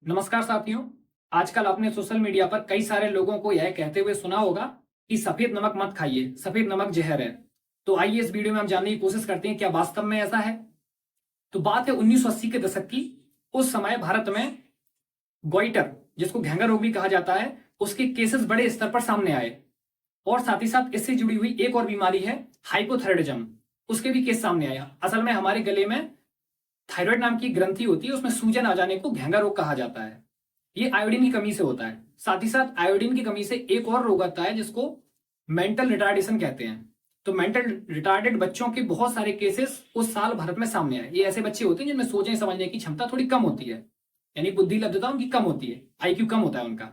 नमस्कार साथियों। आजकल आपने सोशल मीडिया पर कई सारे लोगों को यह कहते हुए सुना होगा कि सफेद नमक मत खाइए, सफेद नमक जहर है। तो आइए इस वीडियो में हम जानने की कोशिश करते हैं क्या वास्तव में ऐसा है। तो बात है 1980 के दशक की। उस समय भारत में गोइटर, जिसको घेंगा रोग भी कहा जाता है, उसके केसेस बड़े स्तर पर सामने आए। और साथ ही साथ इससे जुड़ी हुई एक और बीमारी है हाइपोथायराइडिज्म, उसके भी केस सामने आया। असल में हमारे गले में थायराइड नाम की ग्रंथि होती है, उसमें सूजन आ जाने को घेंगा रोग कहा जाता है। ये आयोडीन की कमी से होता है। साथ ही साथ आयोडीन की कमी से एक और रोग आता है जिसको मेंटल रिटार्डेशन कहते हैं। तो मेंटल रिटार्डेड बच्चों के बहुत सारे केसेस उस साल भारत में सामने आए। ये ऐसे बच्चे होते हैं जिनमें सोचने समझने की क्षमता थोड़ी कम होती है, यानी बुद्धि लब्धता उनकी कम होती है, आईक्यू कम होता है उनका।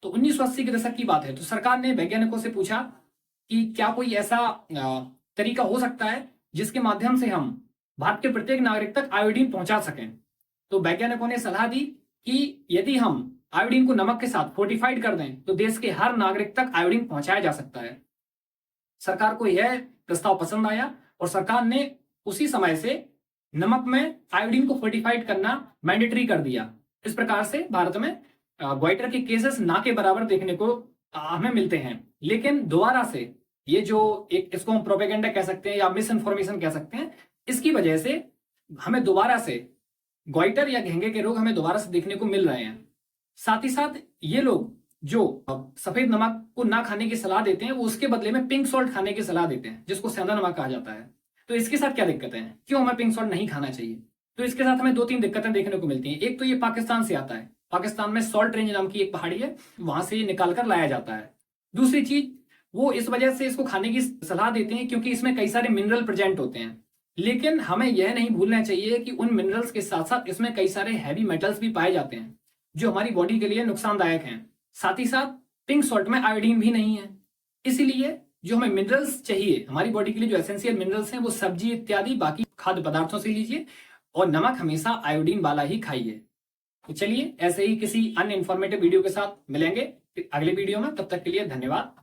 तो 1980 के दशक की बात है। तो सरकार ने वैज्ञानिकों से पूछा कि क्या कोई ऐसा तरीका हो सकता है जिसके माध्यम से हम भारत के प्रत्येक नागरिक तक आयोडीन पहुंचा सकें। तो वैज्ञानिकों ने सलाह दी कि यदि हम आयोडीन को नमक के साथ फोर्टिफाइड कर दें तो देश के हर नागरिक तक आयोडीन पहुंचाया जा सकता है। सरकार को यह प्रस्ताव पसंद आया और सरकार ने उसी समय से नमक में आयोडीन को फोर्टिफाइड करना मैंडेटरी कर दिया। इस प्रकार से भारत में गोइटर के केसेस ना के बराबर देखने को हमें मिलते हैं। लेकिन दोबारा से ये जो एक इसको हम प्रोपेगेंडा कह सकते हैं या मिस इन्फॉर्मेशन कह सकते हैं, इसकी वजह से हमें दोबारा से गोइटर या घेंगे के रोग हमें दोबारा से देखने को मिल रहे हैं। साथ ही साथ ये लोग जो सफेद नमक को ना खाने की सलाह देते हैं, वो उसके बदले में पिंक सॉल्ट खाने की सलाह देते हैं, जिसको सेंधा नमक कहा जाता है। तो इसके साथ क्या दिक्कतें हैं, क्यों हमें पिंक सॉल्ट नहीं खाना चाहिए? तो इसके साथ हमें दो तीन दिक्कतें देखने को मिलती हैं। एक तो ये पाकिस्तान से आता है। पाकिस्तान में सॉल्ट रेंज नाम की एक पहाड़ी है, वहां से ये निकाल कर लाया जाता है। दूसरी चीज, वो इस वजह से इसको खाने की सलाह देते हैं क्योंकि इसमें कई सारे मिनरल प्रेजेंट होते हैं। लेकिन हमें यह नहीं भूलना चाहिए कि उन मिनरल्स के साथ साथ इसमें कई सारे हैवी मेटल्स भी पाए जाते हैं जो हमारी बॉडी के लिए नुकसानदायक हैं। साथ ही साथ पिंक सॉल्ट में आयोडीन भी नहीं है। इसलिए जो हमें मिनरल्स चाहिए हमारी बॉडी के लिए, जो एसेंशियल मिनरल्स हैं, वो सब्जी इत्यादि बाकी खाद्य पदार्थों से लीजिए और नमक हमेशा आयोडीन वाला ही खाइए। तो चलिए ऐसे ही किसी अन्य इंफॉर्मेटिव वीडियो के साथ मिलेंगे अगले वीडियो में। तब तक के लिए धन्यवाद।